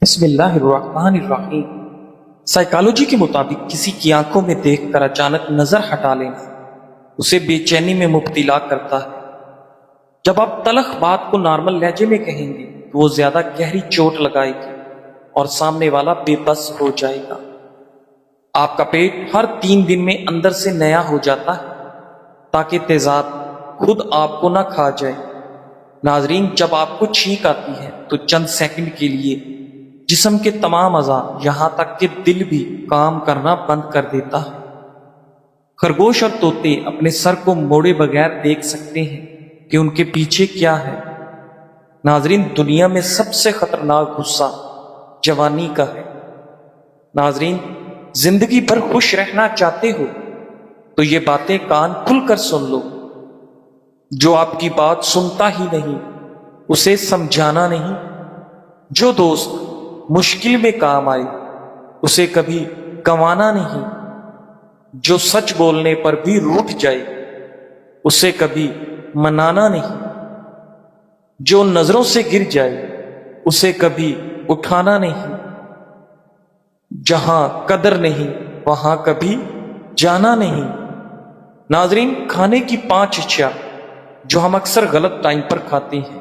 بسم اللہ الرحمن الرحیم۔ سائیکالوجی کے مطابق کسی کی آنکھوں میں دیکھ کر اچانک نظر ہٹا لینا اسے بے چینی میں مبتلا کرتا ہے۔ جب آپ تلخ بات کو نارمل لہجے میں کہیں گے تو وہ زیادہ گہری چوٹ لگائے گی اور سامنے والا بے بس ہو جائے گا۔ آپ کا پیٹ ہر 3 دن میں اندر سے نیا ہو جاتا ہے تاکہ تیزاب خود آپ کو نہ کھا جائے۔ ناظرین، جب آپ کو چھینک آتی ہے تو چند سیکنڈ کے لیے جسم کے تمام اعضاء یہاں تک کہ دل بھی کام کرنا بند کر دیتا ہے۔ خرگوش اور طوطے اپنے سر کو موڑے بغیر دیکھ سکتے ہیں کہ ان کے پیچھے کیا ہے۔ ناظرین، دنیا میں سب سے خطرناک غصہ جوانی کا ہے۔ ناظرین، زندگی بھر خوش رہنا چاہتے ہو تو یہ باتیں کان کھل کر سن لو۔ جو آپ کی بات سنتا ہی نہیں اسے سمجھانا نہیں۔ جو دوست مشکل میں کام آئے اسے کبھی گنوانا نہیں۔ جو سچ بولنے پر بھی روٹھ جائے اسے کبھی منانا نہیں۔ جو نظروں سے گر جائے اسے کبھی اٹھانا نہیں۔ جہاں قدر نہیں وہاں کبھی جانا نہیں۔ ناظرین، کھانے کی 5 اشیاء جو ہم اکثر غلط ٹائم پر کھاتے ہیں،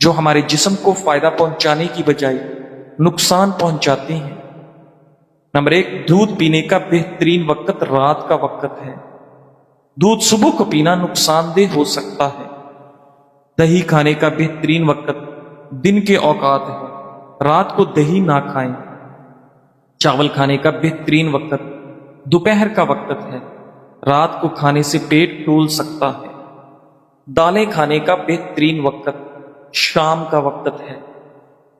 جو ہمارے جسم کو فائدہ پہنچانے کی بجائے نقصان پہنچاتے ہیں۔ نمبر 1، دودھ پینے کا بہترین وقت رات کا وقت ہے۔ دودھ صبح کو پینا نقصان دہ ہو سکتا ہے۔ دہی کھانے کا بہترین وقت دن کے اوقات ہے، رات کو دہی نہ کھائیں۔ چاول کھانے کا بہترین وقت دوپہر کا وقت ہے، رات کو کھانے سے پیٹ ٹول سکتا ہے۔ دالیں کھانے کا بہترین وقت شام کا وقت ہے،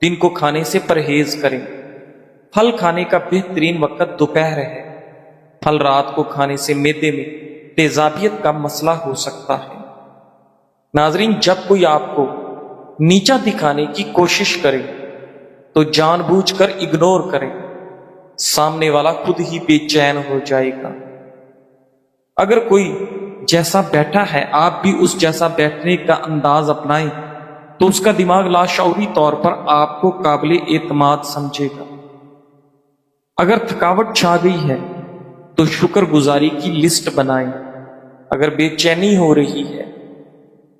دن کو کھانے سے پرہیز کریں۔ پھل کھانے کا بہترین وقت دوپہر ہے، پھل رات کو کھانے سے معدے میں تیزابیت کا مسئلہ ہو سکتا ہے۔ ناظرین، جب کوئی آپ کو نیچا دکھانے کی کوشش کرے تو جان بوجھ کر اگنور کریں، سامنے والا خود ہی بے چین ہو جائے گا۔ اگر کوئی جیسا بیٹھا ہے آپ بھی اس جیسا بیٹھنے کا انداز اپنائیں تو اس کا دماغ لاشعوری طور پر آپ کو قابل اعتماد سمجھے گا۔ اگر تھکاوٹ چھا گئی ہے تو شکر گزاری کی لسٹ بنائیں۔ اگر بے چینی ہو رہی ہے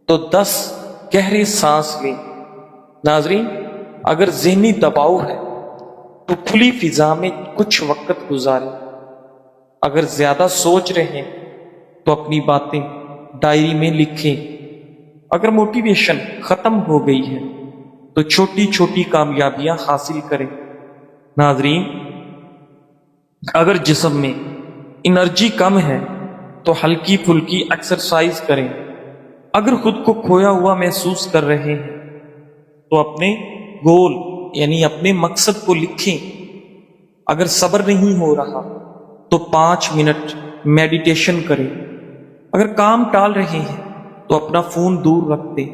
تو 10 گہرے سانس لیں۔ ناظرین، اگر ذہنی دباؤ ہے تو کھلی فضا میں کچھ وقت گزاریں۔ اگر زیادہ سوچ رہے ہیں تو اپنی باتیں ڈائری میں لکھیں۔ اگر موٹیویشن ختم ہو گئی ہے تو چھوٹی چھوٹی کامیابیاں حاصل کریں۔ ناظرین، اگر جسم میں انرجی کم ہے تو ہلکی پھلکی ایکسرسائز کریں۔ اگر خود کو کھویا ہوا محسوس کر رہے ہیں تو اپنے گول یعنی اپنے مقصد کو لکھیں۔ اگر صبر نہیں ہو رہا تو 5 منٹ میڈیٹیشن کریں۔ اگر کام ٹال رہے ہیں تو اپنا فون دور رکھ دیں۔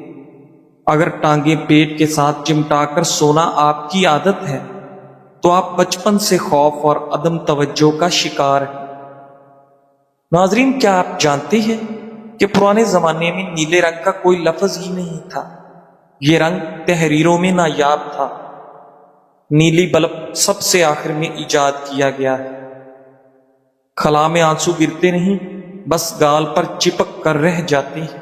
اگر ٹانگیں پیٹ کے ساتھ چمٹا کر سونا آپ کی عادت ہے تو آپ بچپن سے خوف اور عدم توجہ کا شکار ہیں۔ ناظرین، کیا آپ جانتے ہیں کہ پرانے زمانے میں نیلے رنگ کا کوئی لفظ ہی نہیں تھا؟ یہ رنگ تحریروں میں نایاب تھا۔ نیلی بلب سب سے آخر میں ایجاد کیا گیا ہے۔ خلا میں آنسو گرتے نہیں، بس گال پر چپک کر رہ جاتے ہیں۔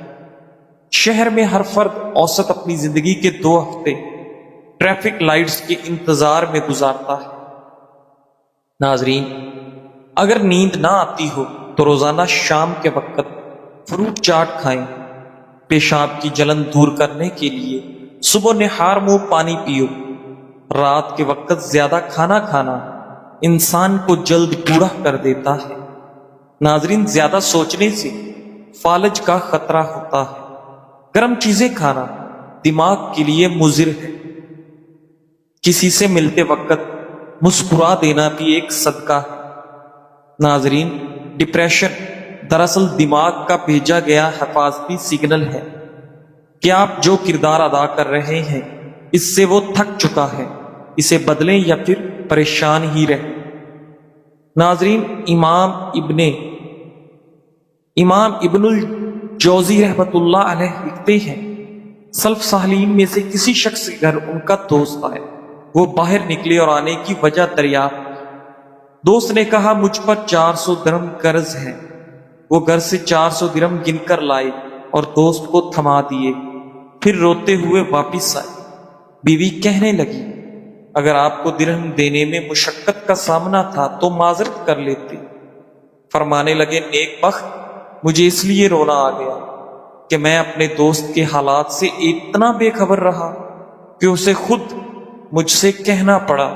شہر میں ہر فرد اوسط اپنی زندگی کے 2 ہفتے ٹریفک لائٹس کے انتظار میں گزارتا ہے۔ ناظرین، اگر نیند نہ آتی ہو تو روزانہ شام کے وقت فروٹ چاٹ کھائیں۔ پیشاب کی جلن دور کرنے کے لیے صبح نہار منہ پانی پیو۔ رات کے وقت زیادہ کھانا کھانا انسان کو جلد بوڑھا کر دیتا ہے۔ ناظرین، زیادہ سوچنے سے فالج کا خطرہ ہوتا ہے۔ گرم چیزیں کھانا دماغ کے لیے مضر ہے۔ کسی سے ملتے وقت مسکرا دینا بھی ایک صدقہ ہے۔ ناظرین، ڈپریشن دراصل دماغ کا بھیجا گیا حفاظتی سگنل ہے کہ آپ جو کردار ادا کر رہے ہیں اس سے وہ تھک چکا ہے، اسے بدلیں یا پھر پریشان ہی رہیں۔ ناظرین، امام ابن الجوزی رحمت اللہ علیہ لکھتے ہیں، سلف صالحین میں سے کسی شخص کے گھر ان کا دوست آئے وہ باہر نکلے اور آنے کی وجہ دریافت۔ دوست نے کہا مجھ پر 400 درہم قرض ہے۔ وہ گھر سے 400 درہم گن کر لائے اور دوست کو تھما دیے، پھر روتے ہوئے واپس آئے۔ بیوی کہنے لگی اگر آپ کو درہم دینے میں مشقت کا سامنا تھا تو معذرت کر لیتے۔ فرمانے لگے نیک بخت، مجھے اس لیے رونا آ گیا کہ میں اپنے دوست کے حالات سے اتنا بے خبر رہا کہ اسے خود مجھ سے کہنا پڑا۔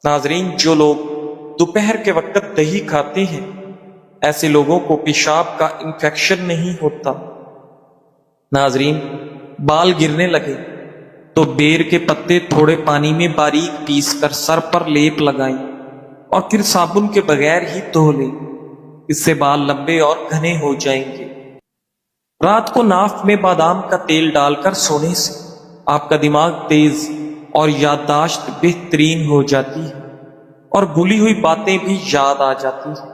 ناظرین، جو لوگ دوپہر کے وقت دہی کھاتے ہیں ایسے لوگوں کو پیشاب کا انفیکشن نہیں ہوتا۔ ناظرین، بال گرنے لگے تو بیر کے پتے تھوڑے پانی میں باریک پیس کر سر پر لیپ لگائیں اور پھر صابن کے بغیر ہی دھو لیں، اس سے بال لمبے اور گھنے ہو جائیں گے۔ رات کو ناف میں بادام کا تیل ڈال کر سونے سے آپ کا دماغ تیز اور یادداشت بہترین ہو جاتی ہے اور بھولی ہوئی باتیں بھی یاد آ جاتی ہیں۔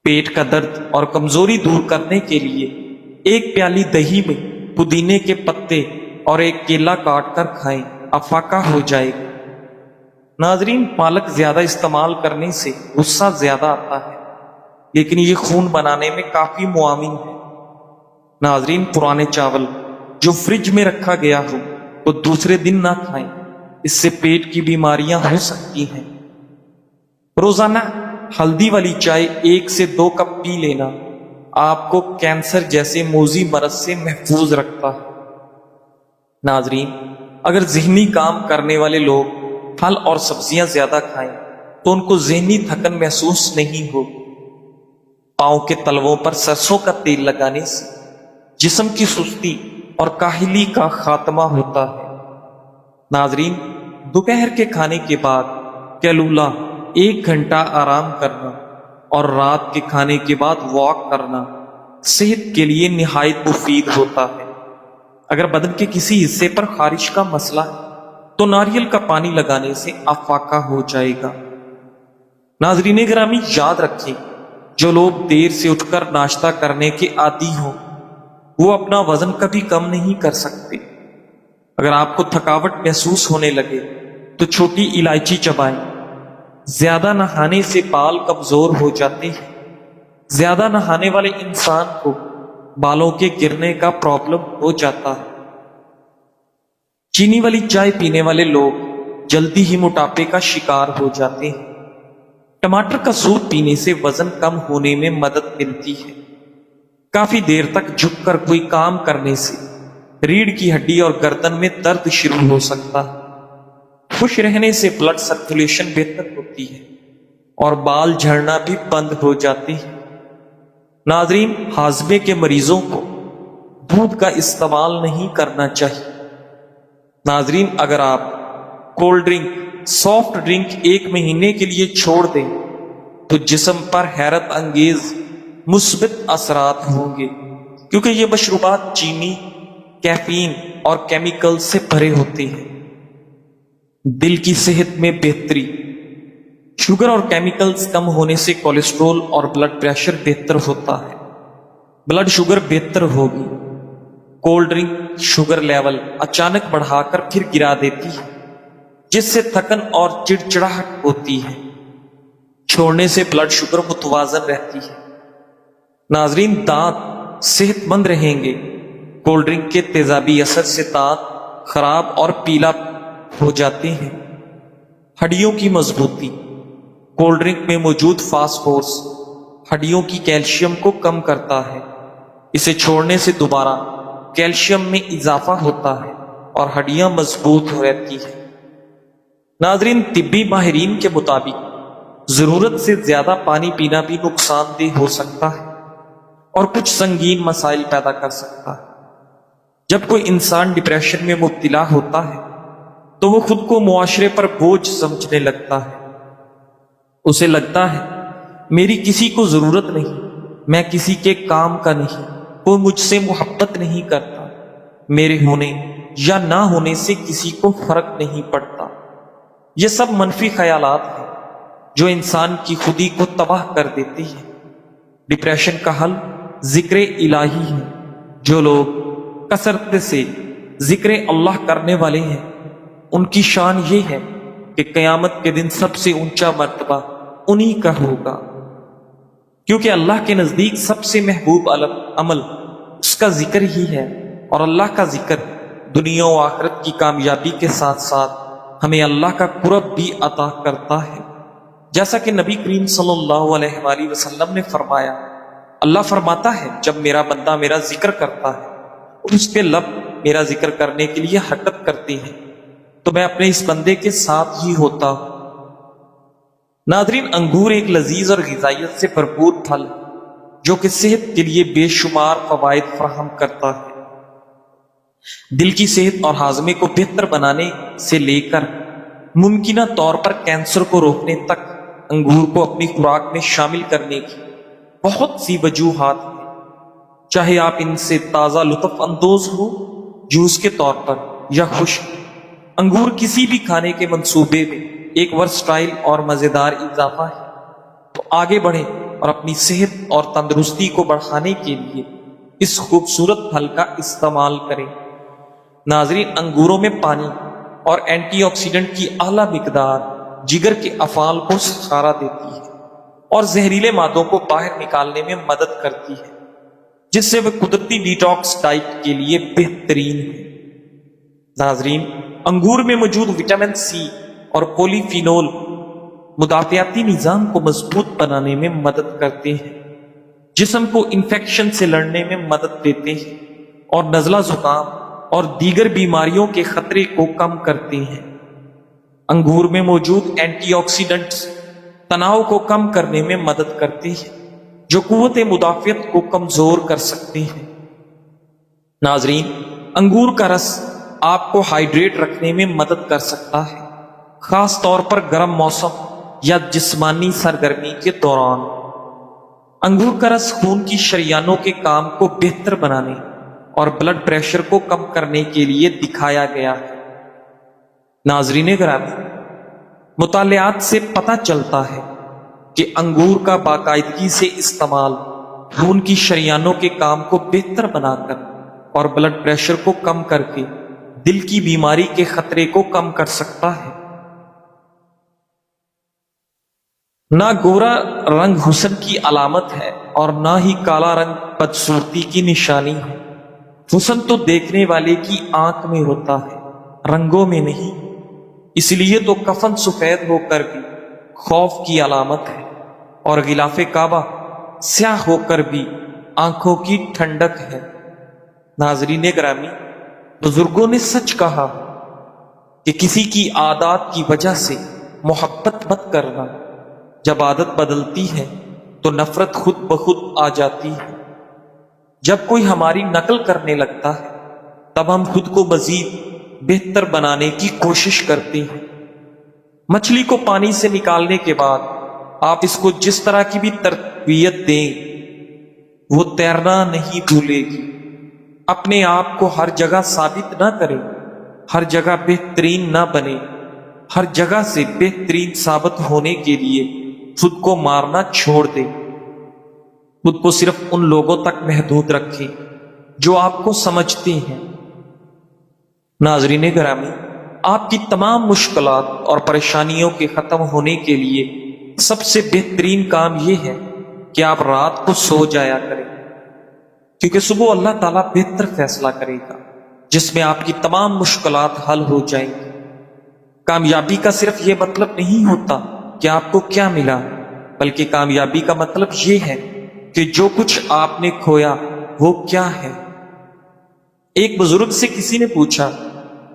پیٹ کا درد اور کمزوری دور کرنے کے لیے ایک پیالی دہی میں پودینے کے پتے اور ایک کیلا کاٹ کر کھائیں، افاقہ ہو جائے گا۔ ناظرین، پالک زیادہ استعمال کرنے سے غصہ زیادہ آتا ہے، لیکن یہ خون بنانے میں کافی معاون ہے۔ ناظرین، پرانے چاول جو فریج میں رکھا گیا ہو تو دوسرے دن نہ کھائیں، اس سے پیٹ کی بیماریاں ہو سکتی ہیں۔ روزانہ ہلدی والی چائے 1 سے 2 کپ پی لینا آپ کو کینسر جیسے موذی مرض سے محفوظ رکھتا ہے۔ ناظرین، اگر ذہنی کام کرنے والے لوگ پھل اور سبزیاں زیادہ کھائیں تو ان کو ذہنی تھکن محسوس نہیں ہو۔ پاؤں کے تلووں پر سرسوں کا تیل لگانے سے جسم کی سستی اور کاہلی کا خاتمہ ہوتا ہے۔ ناظرین، دوپہر کے کھانے کے بعد کیلولا 1 گھنٹہ آرام کرنا اور رات کے کھانے کے بعد واک کرنا صحت کے لیے نہایت مفید ہوتا ہے۔ اگر بدن کے کسی حصے پر خارش کا مسئلہ ہے تو ناریل کا پانی لگانے سے افاقہ ہو جائے گا۔ ناظرین گرامی، یاد رکھیں جو لوگ دیر سے اٹھ کر ناشتہ کرنے کے عادی ہوں وہ اپنا وزن کبھی کم نہیں کر سکتے۔ اگر آپ کو تھکاوٹ محسوس ہونے لگے تو چھوٹی الائچی چبائیں۔ زیادہ نہانے سے بال کمزور ہو جاتے ہیں۔ زیادہ نہانے والے انسان کو بالوں کے گرنے کا پرابلم ہو جاتا ہے۔ چینی والی چائے پینے والے لوگ جلدی ہی موٹاپے کا شکار ہو جاتے ہیں۔ ٹماٹر کا سوپ پینے سے وزن کم ہونے میں مدد ملتی ہے۔ کافی دیر تک جھک کر کوئی کام کرنے سے ریڑھ کی ہڈی اور گردن میں درد شروع ہو سکتا ہے۔ خوش رہنے سے بلڈ سرکولیشن بہتر ہوتی ہے اور بال جھڑنا بھی بند ہو جاتے ہیں۔ ناظرین، ہاضمے کے مریضوں کو دودھ کا استعمال نہیں کرنا چاہیے۔ ناظرین، اگر آپ کولڈ ڈرنک، سافٹ ڈرنک 1 مہینے کے لیے چھوڑ دیں تو جسم پر حیرت انگیز مثبت اثرات ہوں گے، کیونکہ یہ مشروبات چینی، کیفین اور کیمیکل سے بھرے ہوتے ہیں۔ دل کی صحت میں بہتری، شوگر اور کیمیکلز کم ہونے سے کولیسٹرول اور بلڈ پریشر بہتر ہوتا ہے۔ بلڈ شوگر بہتر ہوگی۔ کولڈ ڈرنک شوگر لیول اچانک بڑھا کر پھر گرا دیتی ہے، جس سے تھکن اور چڑچڑاہٹ ہوتی ہے۔ چھوڑنے سے بلڈ شوگر متوازن رہتی ہے۔ ناظرین، دانت صحت مند رہیں گے۔ کولڈ ڈرنک کے تیزابی اثر سے دانت خراب اور پیلا ہو جاتے ہیں۔ ہڈیوں کی مضبوطی، کولڈ ڈرنک میں موجود فاسفورس ہڈیوں کی کیلشیم کو کم کرتا ہے۔ اسے چھوڑنے سے دوبارہ کیلشیم میں اضافہ ہوتا ہے اور ہڈیاں مضبوط ہو رہتی ہیں۔ ناظرین، طبی ماہرین کے مطابق ضرورت سے زیادہ پانی پینا بھی نقصان دہ ہو سکتا ہے اور کچھ سنگین مسائل پیدا کر سکتا ہے۔ جب کوئی انسان ڈپریشن میں مبتلا ہوتا ہے تو وہ خود کو معاشرے پر بوجھ سمجھنے لگتا ہے۔ اسے لگتا ہے میری کسی کو ضرورت نہیں، میں کسی کے کام کا نہیں، کوئی مجھ سے محبت نہیں کرتا، میرے ہونے یا نہ ہونے سے کسی کو فرق نہیں پڑتا۔ یہ سب منفی خیالات ہیں جو انسان کی خودی کو تباہ کر دیتی ہیں۔ ڈپریشن کا حل ذکر الہی ہے۔ جو لوگ کثرت سے ذکر اللہ کرنے والے ہیں ان کی شان یہ ہے کہ قیامت کے دن سب سے اونچا مرتبہ انہی کا ہوگا، کیونکہ اللہ کے نزدیک سب سے محبوب عمل اس کا ذکر ہی ہے، اور اللہ کا ذکر دنیا و آخرت کی کامیابی کے ساتھ ساتھ ہمیں اللہ کا قرب بھی عطا کرتا ہے، جیسا کہ نبی کریم صلی اللہ علیہ وآلہ وسلم نے فرمایا، اللہ فرماتا ہے جب میرا بندہ میرا ذکر کرتا ہے اور اس کے لب میرا ذکر کرنے کے لیے حرکت کرتی ہیں تو میں اپنے اس بندے کے ساتھ ہی ہوتا ہوں۔ ناظرین، انگور ایک لذیذ اور غذائیت سے بھرپور پھل جو کہ صحت کے لیے بے شمار فوائد فراہم کرتا ہے۔ دل کی صحت اور ہاضمے کو بہتر بنانے سے لے کر ممکنہ طور پر کینسر کو روکنے تک انگور کو اپنی خوراک میں شامل کرنے کی بہت سی وجوہات ہیں، چاہے آپ ان سے تازہ لطف اندوز ہو جوس کے طور پر یا خشک۔ انگور کسی بھی کھانے کے منصوبے میں ایک ورسٹائل اور مزیدار اضافہ ہے، تو آگے بڑھیں اور اپنی صحت اور تندرستی کو بڑھانے کے لیے اس خوبصورت پھل کا استعمال کریں۔ ناظرین، انگوروں میں پانی اور اینٹی آکسیڈنٹ کی اعلیٰ مقدار جگر کے افعال کو سہارا دیتی ہے اور زہریلے مادوں کو باہر نکالنے میں مدد کرتی ہے، جس سے وہ قدرتی ڈیٹاکس ڈائٹ کے لیے بہترین ہے۔ ناظرین، انگور میں موجود وٹامن سی اور پولی فینول مدافعتی نظام کو مضبوط بنانے میں مدد کرتے ہیں، جسم کو انفیکشن سے لڑنے میں مدد دیتے ہیں اور نزلہ زکام اور دیگر بیماریوں کے خطرے کو کم کرتے ہیں۔ انگور میں موجود اینٹی آکسیڈنٹس تناؤ کو کم کرنے میں مدد کرتے ہیں، جو قوت مدافعت کو کمزور کر سکتے ہیں۔ ناظرین، انگور کا رس آپ کو ہائیڈریٹ رکھنے میں مدد کر سکتا ہے، خاص طور پر گرم موسم یا جسمانی سرگرمی کے دوران۔ انگور کا رس خون کی شریانوں کے کام کو بہتر بنانے اور بلڈ پریشر کو کم کرنے کے لیے دکھایا گیا ہے۔ ناظرین گرامی، مطالعات سے پتہ چلتا ہے کہ انگور کا باقاعدگی سے استعمال خون کی شریانوں کے کام کو بہتر بنا کر اور بلڈ پریشر کو کم کر کے دل کی بیماری کے خطرے کو کم کر سکتا ہے۔ نہ گورا رنگ حسن کی علامت ہے اور نہ ہی کالا رنگ بدصورتی کی نشانی ہے۔ حسن تو دیکھنے والے کی آنکھ میں ہوتا ہے، رنگوں میں نہیں۔ اس لیے تو کفن سفید ہو کر بھی خوف کی علامت ہے، اور غلاف کعبہ سیاہ ہو کر بھی آنکھوں کی ٹھنڈک ہے۔ ناظرین گرامی، بزرگوں نے سچ کہا کہ کسی کی عادات کی وجہ سے محبت مت کرنا، جب عادت بدلتی ہے تو نفرت خود بخود آ جاتی ہے۔ جب کوئی ہماری نقل کرنے لگتا ہے تب ہم خود کو مزید بہتر بنانے کی کوشش کرتے ہیں۔ مچھلی کو پانی سے نکالنے کے بعد آپ اس کو جس طرح کی بھی تربیت دیں وہ تیرنا نہیں بھولے گی۔ اپنے آپ کو ہر جگہ ثابت نہ کریں، ہر جگہ بہترین نہ بنے، ہر جگہ سے بہترین ثابت ہونے کے لیے خود کو مارنا چھوڑ دیں۔ خود کو صرف ان لوگوں تک محدود رکھیں جو آپ کو سمجھتے ہیں۔ ناظرین گرامی، آپ کی تمام مشکلات اور پریشانیوں کے ختم ہونے کے لیے سب سے بہترین کام یہ ہے کہ آپ رات کو سو جایا کریں، کیونکہ صبح اللہ تعالیٰ بہتر فیصلہ کرے گا جس میں آپ کی تمام مشکلات حل ہو جائیں گی۔ کامیابی کا صرف یہ مطلب نہیں ہوتا کہ آپ کو کیا ملا، بلکہ کامیابی کا مطلب یہ ہے کہ جو کچھ آپ نے کھویا وہ کیا ہے۔ ایک بزرگ سے کسی نے پوچھا،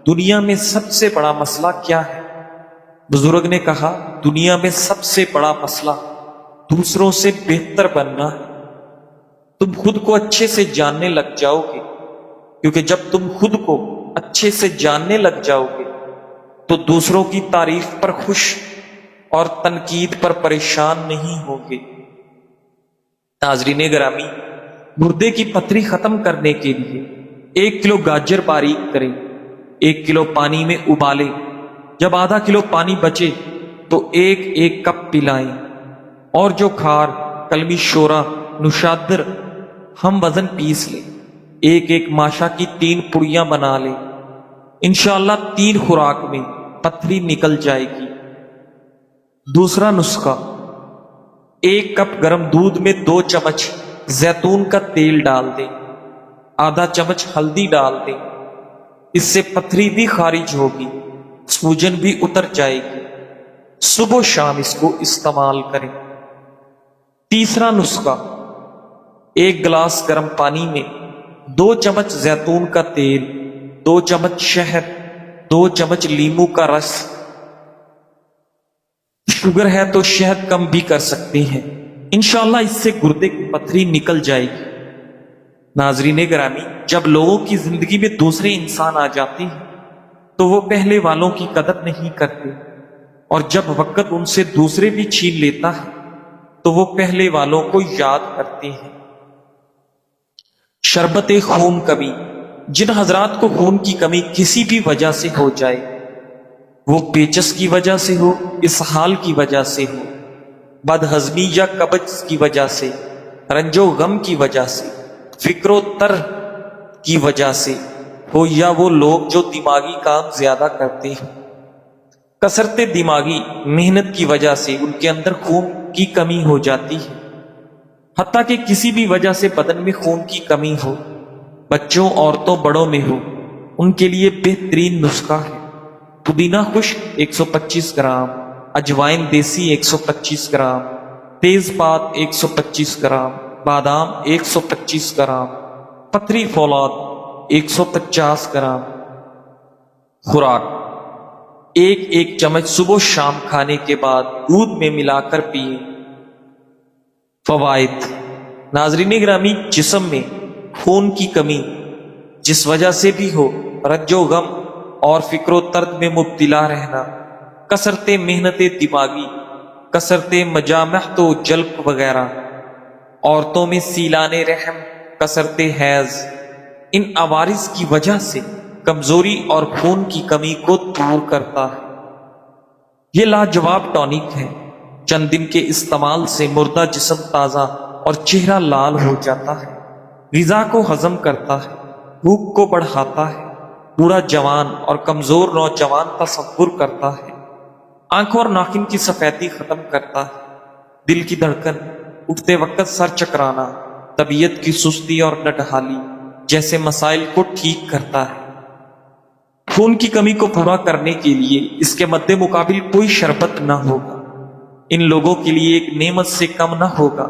دنیا میں سب سے بڑا مسئلہ کیا ہے؟ بزرگ نے کہا، دنیا میں سب سے بڑا مسئلہ دوسروں سے بہتر بننا ہے۔ تم خود کو اچھے سے جاننے لگ جاؤ گے، کیونکہ جب تم خود کو اچھے سے جاننے لگ جاؤ گے تو دوسروں کی تعریف پر خوش اور تنقید پر پریشان نہیں ہوگے۔ ناظرین گرامی، گردے کی پتھری ختم کرنے کے لیے 1 کلو گاجر باریک کریں، 1 کلو پانی میں ابالیں، جب آدھا کلو پانی بچے تو 1 کپ پلائیں، اور جو کھار، کلمی شورا، نشادر ہم وزن پیس لیں، 1 ماشا کی 3 پڑیاں بنا لیں، انشاءاللہ 3 خوراک میں پتھری نکل جائے گی۔ دوسرا نسخہ، 1 کپ گرم دودھ میں 2 چمچ زیتون کا تیل ڈال دیں، آدھا چمچ ہلدی ڈال دیں، اس سے پتھری بھی خارج ہوگی، سوجن بھی اتر جائے گی۔ صبح و شام اس کو استعمال کریں۔ تیسرا نسخہ، 1 گلاس گرم پانی میں 2 چمچ زیتون کا تیل، 2 چمچ شہد، 2 چمچ لیموں کا رس، شوگر ہے تو شہد کم بھی کر سکتے ہیں، انشاءاللہ اس سے گردے کی پتھری نکل جائے گی۔ ناظرین گرامی، جب لوگوں کی زندگی میں دوسرے انسان آ جاتے ہیں تو وہ پہلے والوں کی قدر نہیں کرتے، اور جب وقت ان سے دوسرے بھی چھین لیتا ہے تو وہ پہلے والوں کو یاد کرتے ہیں۔ شربت خون کمی، جن حضرات کو خون کی کمی کسی بھی وجہ سے ہو جائے، وہ پیچس کی وجہ سے ہو، اسہال کی وجہ سے ہو، بد ہضمی یا قبض کی وجہ سے، رنج و غم کی وجہ سے، فکر و تر کی وجہ سے ہو، یا وہ لوگ جو دماغی کام زیادہ کرتے ہیں، کثرت دماغی محنت کی وجہ سے ان کے اندر خون کی کمی ہو جاتی ہے، حتیٰ کہ کسی بھی وجہ سے بدن میں خون کی کمی ہو، بچوں، عورتوں، بڑوں میں ہو، ان کے لیے بہترین نسخہ ہے پودینہ خشک 125 گرام، اجوائن دیسی 125 گرام، تیز پات 125 گرام، بادام 125 گرام، پتھری فولاد 150 گرام۔ خوراک، 1 چمچ صبح و شام کھانے کے بعد دودھ میں ملا کر پئیں۔ فوائد، ناظرین گرامی، جسم میں خون کی کمی جس وجہ سے بھی ہو، رنج و غم اور فکر و ترد میں مبتلا رہنا، کثرت محنت دماغی، کثرت مجامعت و جلق وغیرہ، عورتوں میں سیلان رحم، کثرت حیض، ان عوارض کی وجہ سے کمزوری اور خون کی کمی کو دور کرتا ہے۔ یہ لاجواب ٹونک ہے، چند دن کے استعمال سے مردہ جسم تازہ اور چہرہ لال ہو جاتا ہے، غذا کو ہضم کرتا ہے، بھوک کو بڑھاتا ہے، بوڑھا جوان اور کمزور نوجوان تصور کرتا ہے، آنکھوں اور ناخن کی سفیدی ختم کرتا ہے، دل کی دھڑکن، اٹھتے وقت سر چکرانا، طبیعت کی سستی اور نڈھالی جیسے مسائل کو ٹھیک کرتا ہے۔ خون کی کمی کو پورا کرنے کے لیے اس کے مد مقابل کوئی شربت نہ ہوگا، ان لوگوں کے لیے ایک نعمت سے کم نہ ہوگا۔